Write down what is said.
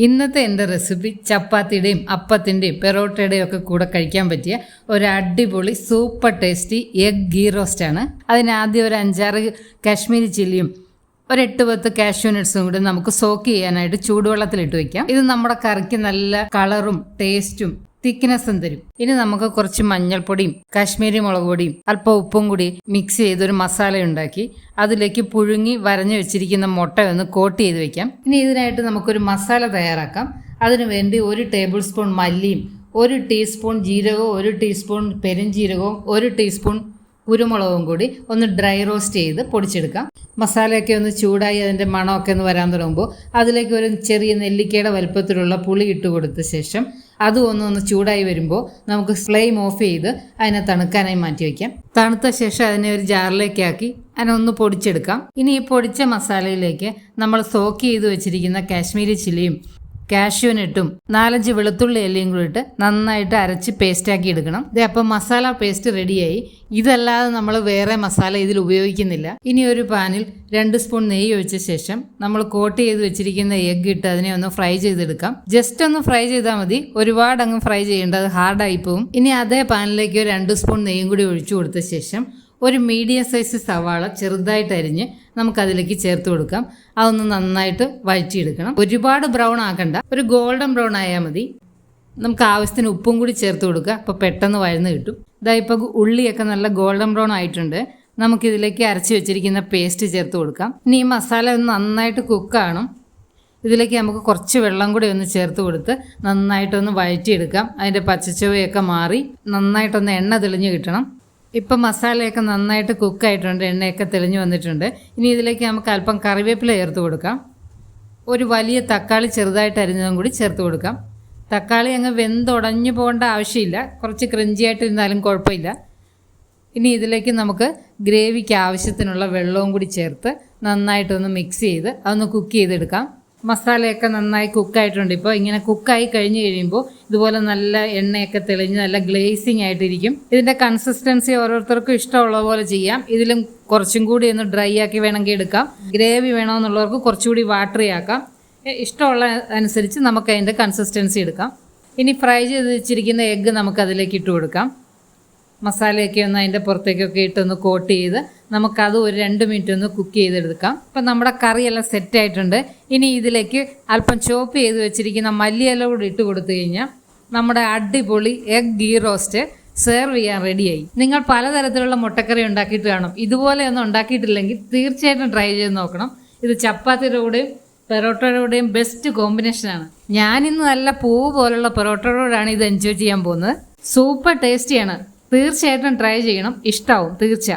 ഇന്നത്തെ എൻ്റെ റെസിപ്പി ചപ്പാത്തിയുടെയും അപ്പത്തിൻ്റെയും പെറോട്ടയുടെയും ഒക്കെ കൂടെ കഴിക്കാൻ പറ്റിയ ഒരു അടിപൊളി സൂപ്പർ ടേസ്റ്റി എഗ് ഗീ റോസ്റ്റാണ്. അതിനാദ്യം ഒരു 5-6 കാശ്മീരി ചില്ലിയും ഒരു 8-10 കാഷ്യൂ നട്ട്സും കൂടി നമുക്ക് സോക്ക് ചെയ്യാനായിട്ട് ചൂടുവെള്ളത്തിലിട്ട് വെക്കാം. ഇത് നമ്മുടെ കറിക്ക് നല്ല കളറും ടേസ്റ്റും തിക്നെസ്സും തരും. ഇനി നമുക്ക് കുറച്ച് മഞ്ഞൾപ്പൊടിയും കാശ്മീരി മുളക് പൊടിയും അല്പം ഉപ്പും കൂടി മിക്സ് ചെയ്തൊരു മസാല ഉണ്ടാക്കി അതിലേക്ക് പുഴുങ്ങി വരഞ്ഞു വെച്ചിരിക്കുന്ന മുട്ട ഒന്ന് കോട്ട് ചെയ്ത് വെക്കാം. ഇനി ഇതിനായിട്ട് നമുക്കൊരു മസാല തയ്യാറാക്കാം. അതിനു വേണ്ടി 1 ടേബിൾ സ്പൂൺ മല്ലിയും 1 ടീസ്പൂൺ ജീരകവും 1 ടീസ്പൂൺ പെരുംജീരകവും 1 ടീസ്പൂൺ കുരുമുളകും കൂടി ഒന്ന് ഡ്രൈ റോസ്റ്റ് ചെയ്ത് പൊടിച്ചെടുക്കാം. മസാലയൊക്കെ ഒന്ന് ചൂടായി അതിൻ്റെ മണമൊക്കെ ഒന്ന് വരാൻ തുടങ്ങുമ്പോൾ അതിലേക്ക് ഒരു ചെറിയ നെല്ലിക്കയുടെ വലുപ്പത്തിലുള്ള പുളി ഇട്ട് കൊടുത്ത ശേഷം അതും ഒന്ന് ചൂടായി വരുമ്പോൾ നമുക്ക് ഫ്ലെയിം ഓഫ് ചെയ്ത് അതിനെ തണുക്കാനായി മാറ്റി വയ്ക്കാം. തണുത്ത ശേഷം അതിനെ ഒരു ജാറിലേക്കാക്കി അതിനെ ഒന്ന് പൊടിച്ചെടുക്കാം. ഇനി ഈ പൊടിച്ച മസാലയിലേക്ക് നമ്മൾ സോക്ക് ചെയ്ത് വെച്ചിരിക്കുന്ന കാശ്മീരി ചില്ലിയും കാഷ്യൂ നട്ടും 4-5 വെളുത്തുള്ളി എല്ലയും കൂടി ഇട്ട് നന്നായിട്ട് അരച്ച് പേസ്റ്റാക്കി എടുക്കണം. ഇത് അപ്പം മസാല പേസ്റ്റ് റെഡിയായി. ഇതല്ലാതെ നമ്മൾ വേറെ മസാല ഇതിൽ ഉപയോഗിക്കുന്നില്ല. ഇനി ഒരു പാനിൽ 2 സ്പൂൺ നെയ്യ് ഒഴിച്ച ശേഷം നമ്മൾ കോട്ട് ചെയ്ത് വെച്ചിരിക്കുന്ന എഗ്ഗ് ഇട്ട് അതിനെ ഒന്ന് ഫ്രൈ ചെയ്തെടുക്കാം. ജസ്റ്റ് ഒന്ന് ഫ്രൈ ചെയ്താൽ മതി, ഒരുപാട് അങ്ങ് ഫ്രൈ ചെയ്യേണ്ട, അത് ഹാർഡായി പോവും. ഇനി അതേ പാനിലേക്ക് 2 സ്പൂൺ നെയ്യും കൂടി ഒഴിച്ചു കൊടുത്ത ശേഷം ഒരു മീഡിയം സൈസ് സവാള ചെറുതായിട്ട് അരിഞ്ഞ് നമുക്കതിലേക്ക് ചേർത്ത് കൊടുക്കാം. അതൊന്ന് നന്നായിട്ട് വഴറ്റിയെടുക്കണം. ഒരുപാട് ബ്രൗൺ ആക്കണ്ട, ഒരു ഗോൾഡൻ ബ്രൗൺ ആയാൽ മതി. നമുക്ക് ആവശ്യത്തിന് ഉപ്പും കൂടി ചേർത്ത് കൊടുക്കുക. അപ്പോൾ പെട്ടെന്ന് വഴന്ന് കിട്ടും. ഇതാ ഇപ്പോൾ ഉള്ളിയൊക്കെ നല്ല ഗോൾഡൻ ബ്രൗൺ ആയിട്ടുണ്ട്. നമുക്കിതിലേക്ക് അരച്ച് വെച്ചിരിക്കുന്ന പേസ്റ്റ് ചേർത്ത് കൊടുക്കാം. ഇനി ഈ മസാല ഒന്ന് നന്നായിട്ട് കുക്കാകണം. ഇതിലേക്ക് നമുക്ക് കുറച്ച് വെള്ളം കൂടി ഒന്ന് ചേർത്ത് കൊടുത്ത് നന്നായിട്ടൊന്ന് വഴറ്റിയെടുക്കാം. അതിൻ്റെ പച്ചച്ചുവയൊക്കെ മാറി നന്നായിട്ടൊന്ന് എണ്ണ തെളിഞ്ഞ് കിട്ടണം. ഇപ്പം മസാലയൊക്കെ നന്നായിട്ട് കുക്കായിട്ടുണ്ട്, എണ്ണയൊക്കെ തെളിഞ്ഞു വന്നിട്ടുണ്ട്. ഇനി ഇതിലേക്ക് നമുക്ക് അല്പം കറിവേപ്പില ചേർത്ത് കൊടുക്കാം. ഒരു വലിയ തക്കാളി ചെറുതായിട്ട് അരിഞ്ഞതും കൂടി ചേർത്ത് കൊടുക്കാം. തക്കാളി അങ്ങ് വെന്തുടഞ്ഞു പോകേണ്ട ആവശ്യമില്ല, കുറച്ച് ക്രഞ്ചിയായിട്ടിരുന്നാലും കുഴപ്പമില്ല. ഇനി ഇതിലേക്ക് നമുക്ക് ഗ്രേവിക്ക് ആവശ്യത്തിനുള്ള വെള്ളവും കൂടി ചേർത്ത് നന്നായിട്ടൊന്ന് മിക്സ് ചെയ്ത് അതൊന്ന് കുക്ക് ചെയ്തെടുക്കാം. മസാലയൊക്കെ നന്നായി കുക്കായിട്ടുണ്ട്. ഇപ്പോൾ ഇങ്ങനെ കുക്കായി കഴിഞ്ഞ് കഴിയുമ്പോൾ ഇതുപോലെ നല്ല എണ്ണയൊക്കെ തെളിഞ്ഞ് നല്ല ഗ്ലേസിങ് ആയിട്ടിരിക്കും. ഇതിൻ്റെ കൺസിസ്റ്റൻസി ഓരോരുത്തർക്കും ഇഷ്ടമുള്ള പോലെ ചെയ്യാം. ഇതിലും കുറച്ചും കൂടി ഒന്ന് ഡ്രൈ ആക്കി വേണമെങ്കിൽ എടുക്കാം. ഗ്രേവി വേണമെന്നുള്ളവർക്ക് കുറച്ചുകൂടി വാട്ടറി ആക്കാം. ഇഷ്ടമുള്ള അനുസരിച്ച് നമുക്ക് അതിൻ്റെ കൺസിസ്റ്റൻസി എടുക്കാം. ഇനി ഫ്രൈ ചെയ്ത് വെച്ചിരിക്കുന്ന എഗ്ഗ് നമുക്ക് അതിലേക്ക് ഇട്ട് കൊടുക്കാം. മസാലയൊക്കെ ഒന്ന് അതിൻ്റെ പുറത്തേക്കൊക്കെ ഇട്ടൊന്ന് കോട്ട് ചെയ്ത് നമുക്കത് ഒരു 2 മിനിറ്റ് ഒന്ന് കുക്ക് ചെയ്തെടുക്കാം. ഇപ്പം നമ്മുടെ കറിയെല്ലാം സെറ്റായിട്ടുണ്ട്. ഇനി ഇതിലേക്ക് അല്പം ചോപ്പ് ചെയ്ത് വെച്ചിരിക്കുന്ന മല്ലിയില കൂടി ഇട്ട് കൊടുത്തു കഴിഞ്ഞാൽ നമ്മുടെ അടിപൊളി എഗ് ഗീ റോസ്റ്റ് സെർവ് ചെയ്യാൻ റെഡിയായി. നിങ്ങൾ പലതരത്തിലുള്ള മുട്ടക്കറി ഉണ്ടാക്കിയിട്ട് കാണും. ഇതുപോലെ ഒന്നും ഉണ്ടാക്കിയിട്ടില്ലെങ്കിൽ തീർച്ചയായിട്ടും ട്രൈ ചെയ്ത് നോക്കണം. ഇത് ചപ്പാത്തിയുടെ കൂടെയും പെറോട്ടയുടെ കൂടെയും ബെസ്റ്റ് കോമ്പിനേഷനാണ്. ഞാനിന്ന് നല്ല പൂവ് പോലുള്ള പെറോട്ടയോടാണ് ഇത് എൻജോയ് ചെയ്യാൻ പോകുന്നത്. സൂപ്പർ ടേസ്റ്റിയാണ്. തീർച്ചയായിട്ടും ട്രൈ ചെയ്യണം, ഇഷ്ടാവും തീർച്ച.